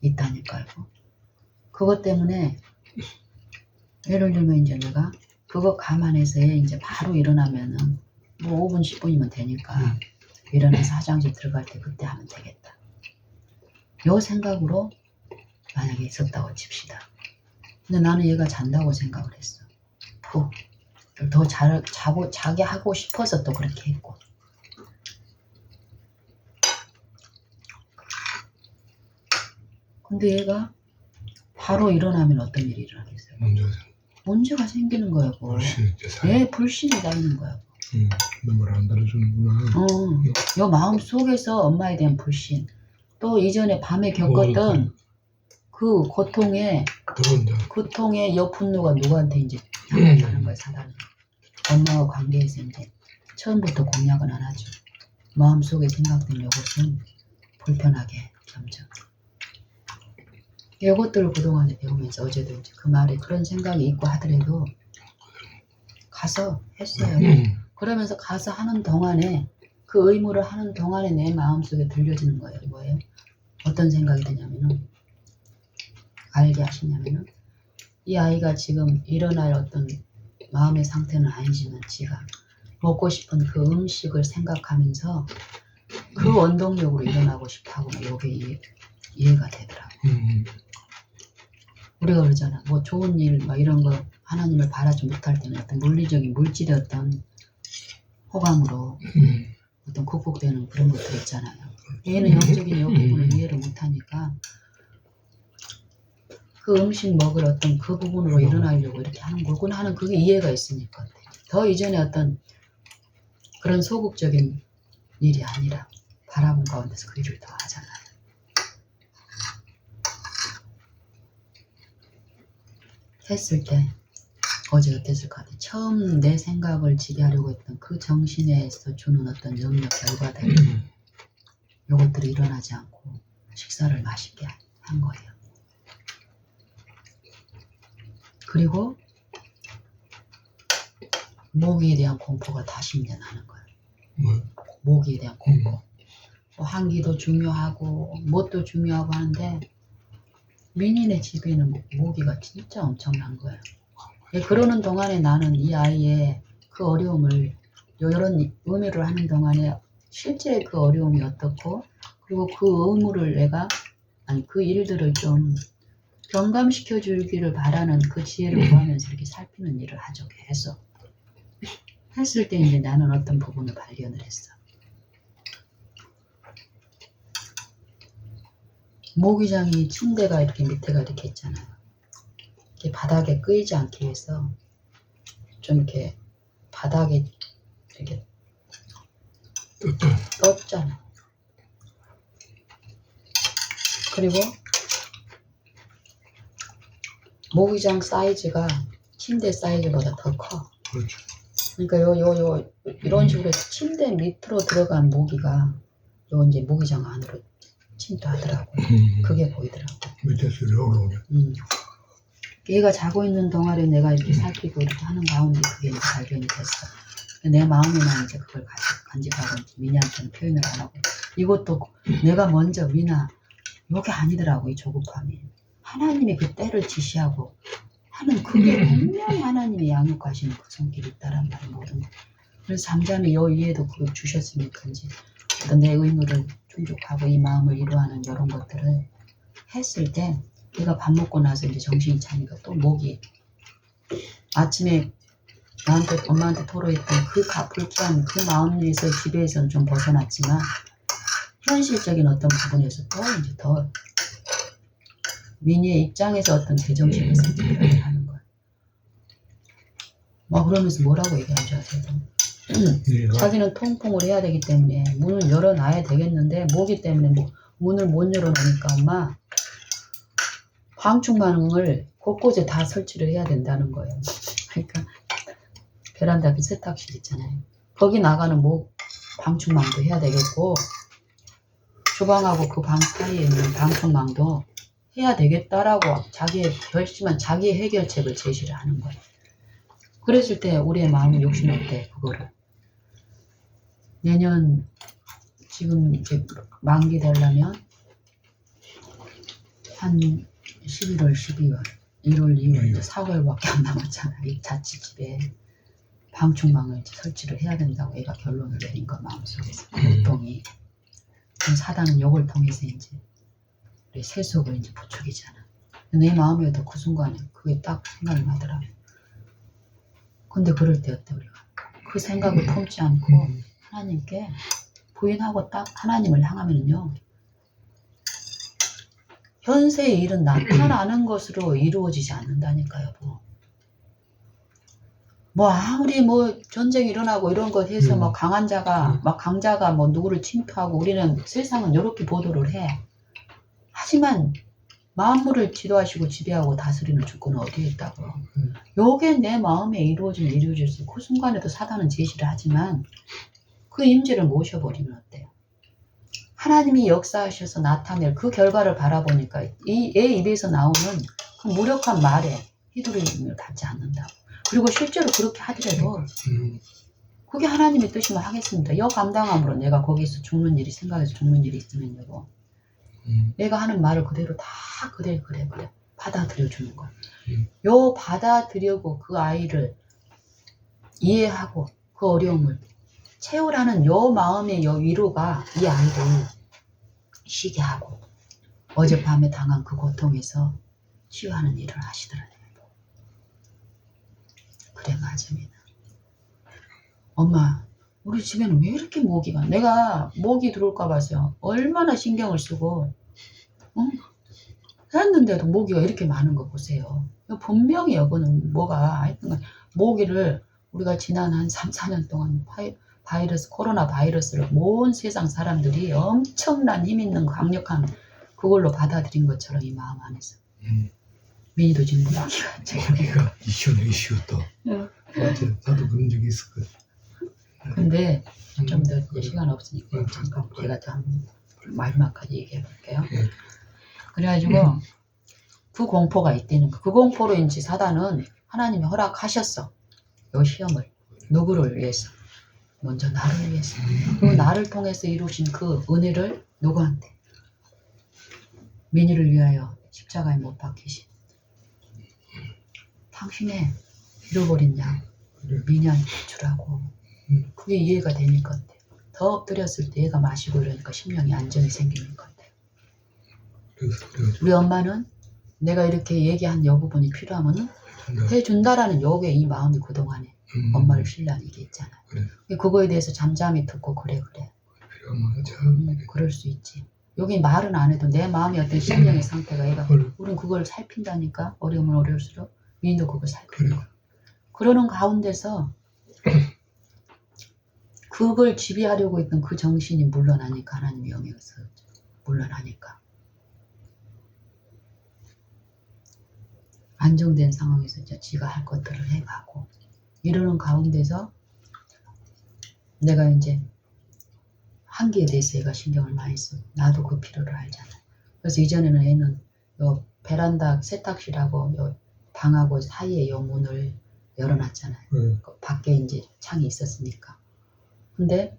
있다니까요. 그것 때문에 예를 들면 이제 내가 그거 감안해서 이제 바로 일어나면은 뭐 5분 10분이면 되니까 일어나서 화장실 들어갈 때 그때 하면 되겠다. 요 생각으로 만약에 있었다고 칩시다. 근데 나는 얘가 잔다고 생각을 했어. 푹. 더 자게 하고 싶어서 또 그렇게 했고. 근데 얘가 바로 일어나면 어떤 일이 일어나겠어요? 문제가 생기는 거예요. 불신 네, 불신이 쌓이는 거예요. 너 말 안 들어주는구나. 요 마음 속에서 엄마에 대한 불신, 또 이전에 밤에 겪었던 그 고통의 요 분노가 누구한테 이제 향한다는 거예요. 사단은 엄마와 관계에서 이제 처음부터 공략은 안 하죠. 마음속에 생각된 요것은 불편하게 점점 이것들을 그동안에 배우면서 어제도 이제 그 말에 그런 생각이 있고 하더라도 가서 했어요. 그러면서 가서 하는 동안에 그 의무를 하는 동안에 내 마음속에 들려지는 거예요. 뭐예요? 어떤 생각이 드냐면은 알게 하시냐면은 이 아이가 지금 일어날 어떤 마음의 상태는 아니지만 지가 먹고 싶은 그 음식을 생각하면서 그 원동력으로 일어나고 싶다고 이게 이해가 되더라고. 우리가 그러잖아. 뭐 좋은 일, 막 이런 거 하나님을 바라지 못할 때는 어떤 물리적인 물질의 어떤 호감으로 어떤 극복되는 그런 것들 있잖아요. 얘는 영적인 이 부분을 이해를 못하니까 그 음식 먹을 어떤 그 부분으로 일어나려고 이렇게 하는 거구나 하는 그게 이해가 있으니까 더 이전에 어떤 그런 소극적인 일이 아니라 바라본 가운데서 그 일을 더 하잖아요. 했을 때 어제 어땠을 것 같아요. 처음 내 생각을 지배하려고 했던 그 정신에서 주는 어떤 영역 결과들 요것들이 일어나지 않고 식사를 맛있게 한 거예요. 그리고 모기에 대한 공포가 다시 이제 나는 거예요. 모기에 대한 공포. 뭐 한기도 중요하고 뭣도 중요하고 하는데 민인의 집에는 모기가 진짜 엄청난 거예요. 그러는 동안에 나는 이 아이의 그 어려움을 이런 의무를 하는 동안에 실제 그 어려움이 어떻고 그리고 그 의무를 그 일들을 좀 경감시켜 주기를 바라는 그 지혜를 구하면서 이렇게 살피는 일을 하죠. 계속 했을 때 이제 나는 어떤 부분을 발견을 했어. 모기장이 침대가 이렇게 밑에가 이렇게 있잖아요. 이렇게 바닥에 끄이지 않기 위해서 좀 이렇게 바닥에 이렇게 떴잖아. 그리고 모기장 사이즈가 침대 사이즈보다 더 커. 그렇죠. 그러니까 이런 식으로 침대 밑으로 들어간 모기가 이제 모기장 안으로 침투하더라고. 그게 보이더라고. 밑에서 올라오네. 얘가 자고 있는 동안에 내가 이렇게 살피고 이렇게 하는 가운데 그게 이제 발견이 됐어. 내 마음에만 이제 그걸 간직하고 미나한테는 표현을 안 하고 이것도 내가 먼저 미나 이게 아니더라고. 이 조급함이 하나님이 그 때를 지시하고 하는 그게 분명히 하나님이 양육하시는 그 손길이 있다란 말이 모든 거. 그래서 잠잠히 요 위에도 그걸 주셨으니까 이제 어떤 내 의무를 충족하고 이 마음을 이루하는 이런 것들을 했을 때 얘가 밥 먹고 나서 이제 정신이 차니까 또 목이 아침에 엄마한테 토로했던 그 불쾌한 그 마음에서 지배에서는 좀 벗어났지만 현실적인 어떤 부분에서 또 이제 더 미니의 입장에서 어떤 제정신을 생기게 하는 거야. 막 그러면서 뭐라고 얘기한 줄 아세요? 자기는 통풍을 해야 되기 때문에 문을 열어놔야 되겠는데 모기 때문에 문을 못 열어놓으니까 엄마 방충망을 곳곳에 다 설치를 해야 된다는 거예요. 그러니까 베란다 그 세탁실 있잖아요. 거기 나가는 방충망도 해야 되겠고 주방하고 그 방 사이에 있는 방충망도 해야 되겠다라고 자기의 결심한 자기의 해결책을 제시를 하는 거예요. 그랬을 때 우리의 마음은 욕심없대 그거를. 내년 지금 이제 만기 되려면 한 11월, 12월, 1월, 2월, 이제 4개월밖에 안 남았잖아. 이 자취집에 방충망을 이제 설치를 해야 된다고 얘가 결론을 내린 거 마음속에서 고통이. 사단은 요걸 통해서 이제 우리 세속을 이제 부추기잖아. 내 마음에도 그 순간에 그게 딱 생각이 나더라고. 근데 그럴 때 어때 우리가? 그 생각을 품지 않고 하나님께 부인하고 딱 하나님을 향하면은요. 현세의 일은 나타나는 것으로 이루어지지 않는다니까 여보. 뭐 아무리 뭐 전쟁이 일어나고 이런 것 해서 뭐 강한 자가 막 강자가 뭐 누구를 침투하고 우리는 세상은 이렇게 보도를 해. 하지만 만물을 지도하시고 지배하고 다스리는 주권은 어디에 있다고. 요게 내 마음에 이루어질 수 그 순간에도 사단은 제시를 하지만 그 임재를 모셔버리면 어때요? 하나님이 역사하셔서 나타낼 그 결과를 바라보니까 얘 입에서 나오는 그 무력한 말에 휘두르림을 받지 않는다고. 그리고 실제로 그렇게 하더라도 그게 하나님의 뜻이면 하겠습니다. 여감당함으로 내가 거기서 죽는 일이 생각해서 죽는 일이 있으면 여보. 내가 하는 말을 그대로 다 그래 받아들여주는 거야. 요 받아들이고 그 아이를 이해하고 그 어려움을 채우라는 요 마음의 요 위로가 이 아이를 쉬게 하고 어젯밤에 당한 그 고통에서 치유하는 일을 하시더라고요. 그래 맞습니다. 엄마 우리 집에는 왜 이렇게 모기가 내가 모기 들어올까 봐서 얼마나 신경을 쓰고 했는데도 모기가 이렇게 많은 거 보세요. 분명히 여거는 뭐가 하여튼 모기를 우리가 지난 한 3, 4년 동안 코로나 바이러스를 온 세상 사람들이 엄청난 힘 있는 강력한 그걸로 받아들인 것처럼 이 마음 안에서 민희도 지금 모기가 이슈 또. 맞아. 나도 그런 적이 있었거든. 근데 좀 더 시간 없으니까 잠깐 제가 좀 마지막까지 얘기해 볼게요. 그래가지고 그 공포가 있다는 거. 그 공포로 인지 사단은 하나님이 허락하셨어. 요 시험을 누구를 위해서? 먼저 나를 위해서. 그리고 나를 통해서 이루신 그 은혜를 누구한테? 민희를 위하여 십자가에 못 박히신 당신의 잃어버린 양 민희한테 주라고. 그게 이해가 되니까 같아요. 더 엎드렸을 때 얘가 마시고 이러니까 심령이 안정이 생기는 것 같아요. 우리 엄마는 내가 이렇게 얘기한 요 부분이 필요하면은 해준다라는 요게 이 마음이 그동안에 엄마를 신뢰한 이게 있잖아요. 그래. 그거에 대해서 잠잠히 듣고 그래. 그럴 수 있지. 여기 말은 안 해도 내 마음의 어떤 심령의 상태가 얘가 우린 그걸 살핀다니까. 어려우면 어려울수록 민도 그걸 살피는 거야. 그러는 가운데서 그걸 지배하려고 했던 그 정신이 물러나니까 하나님의 영역에서 물러나니까 안정된 상황에서 이제 지가 할 것들을 해가고 이러는 가운데서 내가 이제 한계에 대해서 얘가 신경을 많이 써. 나도 그 필요를 알잖아. 그래서 이전에는 애는 요 베란다 세탁실하고 요 방하고 사이에 요 문을 열어놨잖아요. 그 밖에 이제 창이 있었으니까. 근데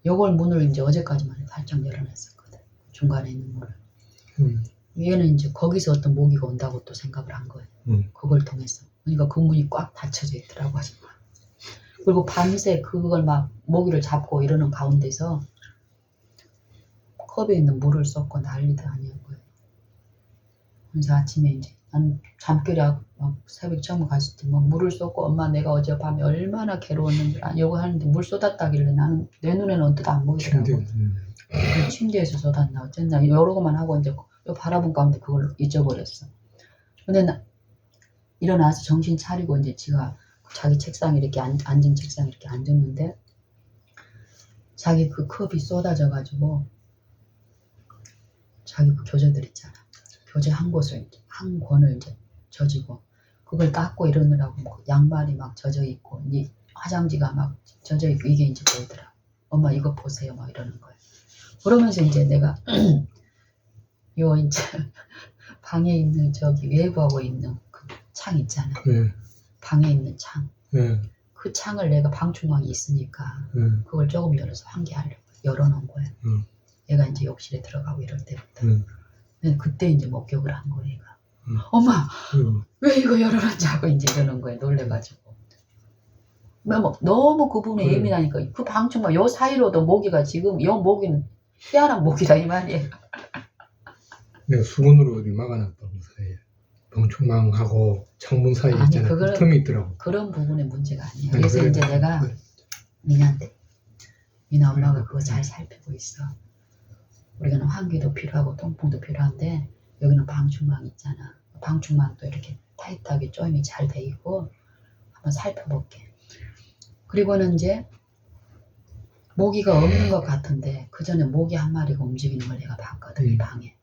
요걸 문을 이제 어제까지만 해도 활짝 열어놨었거든. 중간에 있는 문을. 얘는 이제 거기서 어떤 모기가 온다고 또 생각을 한 거예요. 그걸 통해서. 그러니까 그 문이 꽉 닫혀져 있더라고 하지만. 그리고 밤새 그걸 막 모기를 잡고 이러는 가운데서 컵에 있는 물을 쏟고 난리도 아니었고요. 그래서 아침에 이제 난 잠결에 막 새벽 처음 갔을 때 막 물을 쏟고 엄마 내가 어젯밤에 얼마나 괴로웠는지 요거 하는데 물 쏟았다길래 나는 내 눈에는 언뜻 안 보이더라고. 침대에서 쏟았나 어쨌나 여러 것만 하고 이제 요 바라본 가운데 그걸 잊어버렸어. 근데 일어나서 정신 차리고 이제 지가 자기 책상에 이렇게 앉은 책상에 이렇게 앉았는데 자기 그 컵이 쏟아져가지고 자기 그 교재들 있잖아. 교재 한 곳을 한 권을 이제 젖이고 그걸 닦고 이러느라고 뭐 양말이 막 젖어 있고 이 화장지가 막 젖어 있고 이게 이제 보이더라. 엄마 이거 보세요 막 이러는 거예요. 그러면서 이제 내가 요 이제 방에 있는 저기 외부하고 있는 그 창 있잖아. 방에 있는 창. 그 창을 내가 방충망이 있으니까 그걸 조금 열어서 환기하려고 열어놓은 거야. 얘가 이제 욕실에 들어가고 이럴 때부터. 그때 이제 목격을 한 거야 얘가. 엄마 왜 이거 열어놨냐고 이제 이러는 거야 놀래가지고. 너무 그 부분에 예민하니까 그 방충망 요 사이로도 모기가 지금 요 모기는 희한한 모기다 이 말이에요. 내가 수건으로 어디 막아놨다고 사이에. 방충망하고 창문 사이에 있잖아. 그 틈이 있더라고. 그런 부분의 문제가 아니야. 그래서 이제 내가 민한테 민아 엄마가 그거 잘 살피고 있어. 우리가 환기도 필요하고 통풍도 필요한데 여기는 방충망 있잖아. 방충망도 이렇게 타이트하게 조임이 잘 돼 있고 한번 살펴볼게. 그리고는 이제 모기가 없는 것 같은데 그 전에 모기 한 마리가 움직이는 걸 내가 봤거든, 이 방에.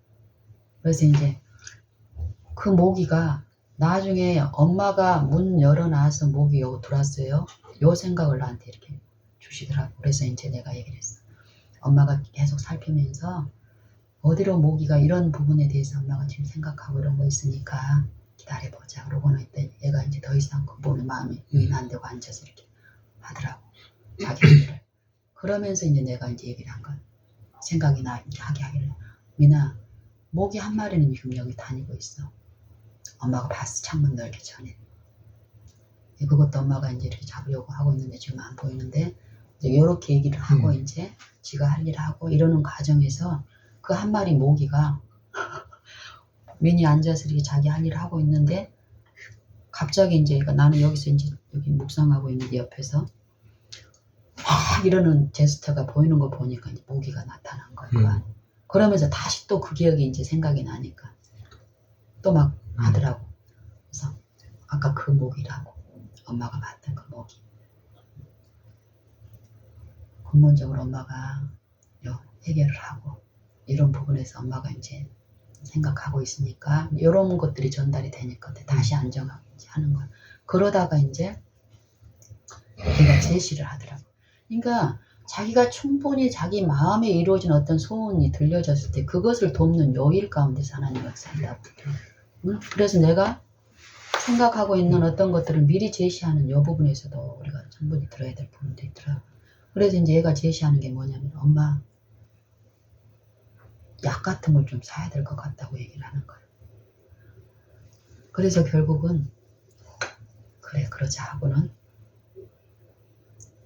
그래서 이제 그 모기가 나중에 엄마가 문 열어놔서 모기 여기 들어왔어요. 요 생각을 나한테 이렇게 주시더라고. 그래서 이제 내가 얘기를 했어. 엄마가 계속 살피면서 어디로 모기가 이런 부분에 대해서 엄마가 지금 생각하고 이런 거 있으니까 기다려보자. 그러고는 이때 얘가 이제 더 이상 그 몸에 마음이 유인 안 되고 앉아서 이렇게 하더라고. 자기 얘기를. 그러면서 이제 내가 이제 얘기를 한 거야. 생각이 나, 이렇게 하길래. 미나, 모기 한 마리는 지금 여기 다니고 있어. 엄마가 봤어, 창문 열기 전에. 그것도 엄마가 이제 이렇게 잡으려고 하고 있는데 지금 안 보이는데, 이제 이렇게 얘기를 하고 이제 지가 할 일을 하고 이러는 과정에서 그 한 마리 모기가 민이 앉아서 이렇게 자기 할 일을 하고 있는데 갑자기 이제 나는 여기서 이제 여기 묵상하고 있는데 옆에서 막 이러는 제스처가 보이는 거 보니까 이제 모기가 나타난 거야. 그러면서 다시 또 그 기억이 이제 생각이 나니까 또 막 하더라고. 그래서 아까 그 모기라고 엄마가 봤던 그 모기. 근본적으로 엄마가 해결을 하고 이런 부분에서 엄마가 이제 생각하고 있으니까 이런 것들이 전달이 되니까 다시 안정하게 이제 하는 거야. 그러다가 이제 걔가 제시를 하더라고. 그러니까 자기가 충분히 자기 마음에 이루어진 어떤 소원이 들려졌을 때 그것을 돕는 요일 가운데서 하나님 역사한다고. 응? 그래서 내가 생각하고 있는 어떤 것들을 미리 제시하는 이 부분에서도 우리가 충분히 들어야 될 부분도 있더라고. 그래서 이제 얘가 제시하는 게 뭐냐면 엄마 약 같은 걸 좀 사야 될 것 같다고 얘기를 하는 거예요. 그래서 결국은 그래 그러자 하고는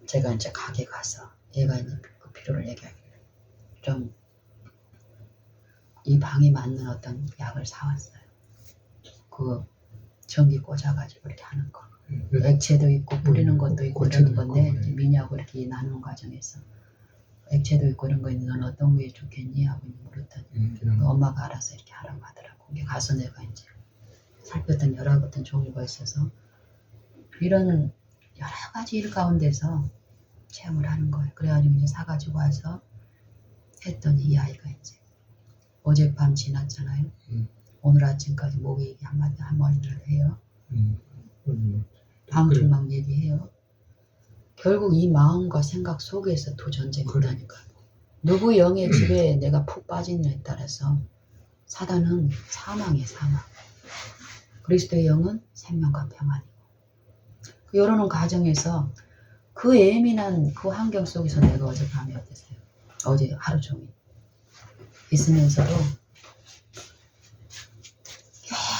제가 이제 가게 가서 얘가 이제 그 필요를 얘기하길래 좀 이 방에 맞는 어떤 약을 사왔어요. 그 전기 꽂아가지고 이렇게 하는 거. 액체도 있고 뿌리는 것도 있고 이러는 건데 미니하고 이렇게 나누는 과정에서 액체도 있고 이런 거 있는 건 어떤 게 좋겠니? 하고 물었더니 엄마가 알아서 이렇게 하라고 하더라고. 거기 가서 내가 이제 살폈던 여러 어떤 종류가 있어서 이런 여러 가지 일 가운데서 체험을 하는 거예요. 그래가지고 이제 사가지고 와서 했더니 이 아이가 이제 어젯밤 지났잖아요. 오늘 아침까지 모기 얘기 한마디 한마디를 해요. 방충망 얘기해요. 결국 이 마음과 생각 속에서 두 전쟁이 있다니까. 누구 영의 집에 내가 푹 빠지느냐에 따라서 사단은 사망이에요, 사망. 그리스도의 영은 생명과 평안이고. 이러는 과정에서 그 예민한 그 환경 속에서 내가 어젯밤에 어땠어요? 어제 하루 종일 있으면서도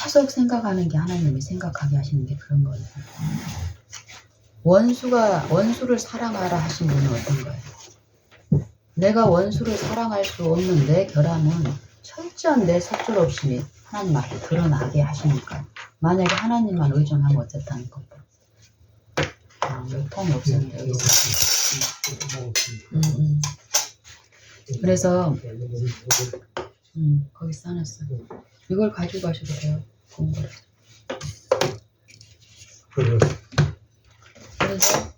계속 생각하는 게 하나님이 생각하게 하시는 게 그런 거예요. 원수를 사랑하라 하신 분은 어떤 거예요? 내가 원수를 사랑할 수 없는 내 결함은 철저한 내 속절없이 하나님 앞에 드러나게 하시니까 만약에 하나님만 의존하면 어쨌다는 겁니다. 여기 통이 없었는데 여기 있었어요. 그래서 거기 써놨어. 이걸 가지고 가셔도 돼요. 공부를. 그래서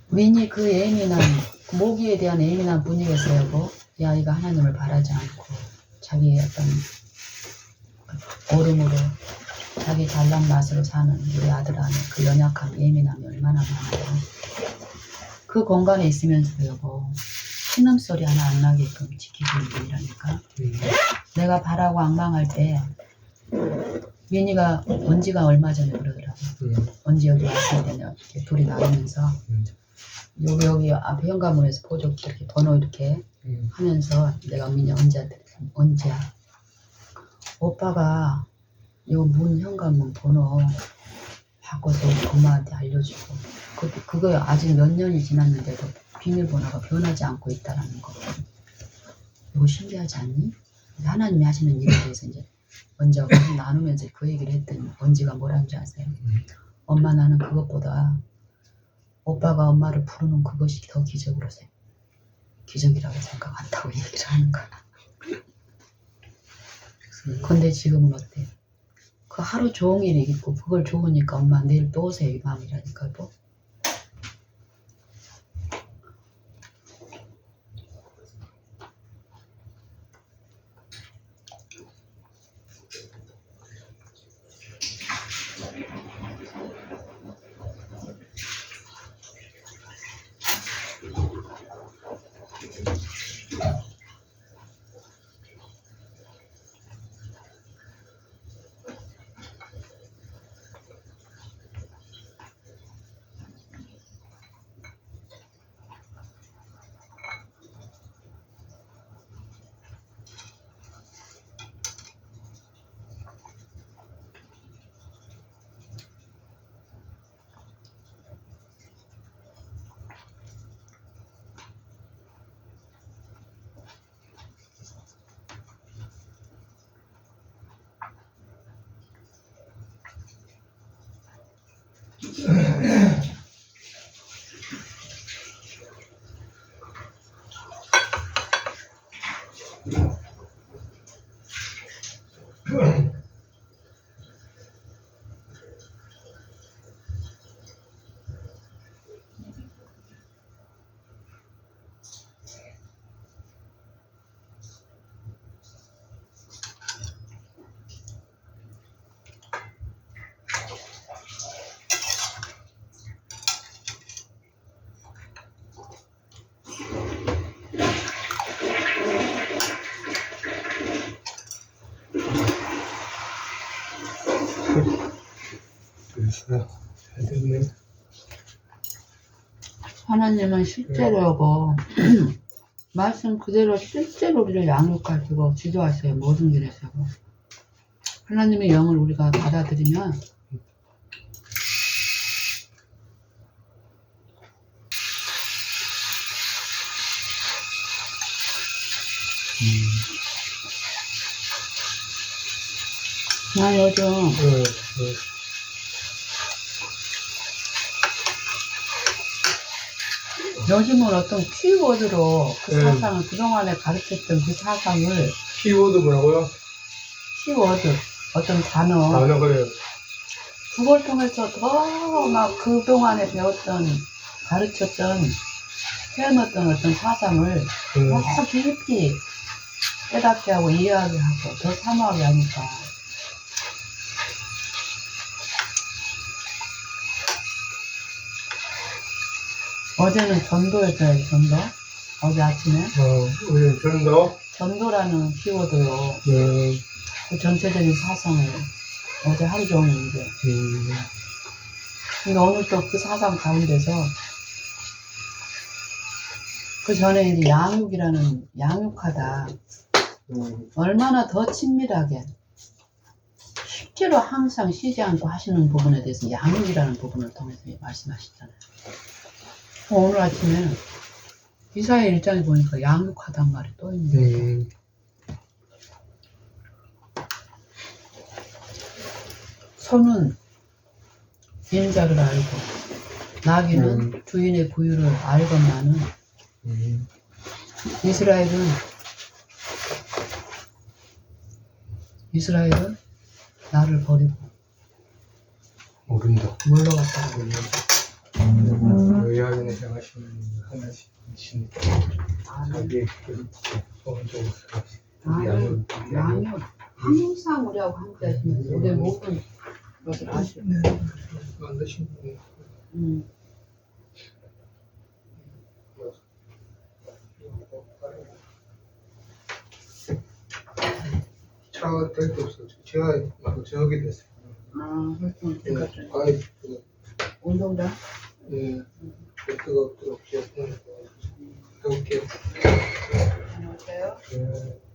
민이 그 예민한 모기에 대한 예민한 분위기에서 여보 이 아이가 하나님을 바라지 않고 자기의 어떤 얼음으로 자기 잘난 맛으로 사는 우리 아들 안에 그 연약함 예민함이 얼마나 많아요. 그 공간에 있으면서도 여보 신음소리 하나 안 나게끔 지키시는 분이라니까. 내가 바라고 앙망할 때 민이가 언지가 얼마 전에 그러더라고. 언지 여기 왔을 때는 이렇게 둘이 나누면서 여기 앞에 현관문에서 보조키 이렇게 번호 이렇게 하면서 내가 민이 언지한테 언지야 오빠가 요 문 현관문 번호 바꿔서 엄마한테 알려주고 그거 아직 몇 년이 지났는데도 비밀번호가 변하지 않고 있다라는 거. 이거 신기하지 않니? 하나님이 하시는 일에 대해서 이제 언지가 나누면서 그 얘기를 했더니 언지가 뭐라는 줄 아세요? 엄마 나는 그것보다 오빠가 엄마를 부르는 그것이 더 기적이라고 생각한다고 얘기를 하는 거야. 근데 지금은 어때? 그 하루 종일 있고 그걸 좋으니까 엄마 내일 또 오세요 이 마음이라니까 뭐. 그래서 잘 됐네. 하나님은 실제로 여보 말씀 그대로 실제로 우리를 양육하시고 지도하셔요 모든 길에서. 하나님의 영을 우리가 받아들이면 난 요즘 요즘은 어떤 키워드로 그 사상을 그동안에 가르쳤던 그 사상을 키워드 뭐라고요? 키워드 어떤 단어 그래요. 그걸 통해서 더 막 그동안에 배웠던 가르쳤던 표현했던 어떤 사상을 더 깊이 깨닫게 하고 이해하게 하고 더 사모하게 하니까 어제는 전도였어요. 전도 어제 아침에 오늘 전도? 전도라는 키워드로 그 전체적인 사상을 어제 하루 종일 이제 근데 오늘 또 그 사상 가운데서 그 전에 이제 양육이라는 양육하다 얼마나 더 친밀하게 실제로 항상 쉬지 않고 하시는 부분에 대해서 양육이라는 부분을 통해서 말씀하시잖아요. 오늘 아침에 이사의 1장에 보니까 양육하단 말이 또 있는 거예요. 소는 인자를 알고 나귀는 주인의 부유를 알건만은 이스라엘은 나를 버리고 모른다. 물러갔다고 의학인에 생각하시는 하나씩 있으니까 자기 소원적으로 양육 항상 우리하고 함께 하시면서 우리 모든 것을 아시고 만드신 분이 차가 될 게 없어. 제가 막 저기 됐어요. 활동 네. 운동장? 네. 뜨겁게 해볼게요. 안녕하세요. 네.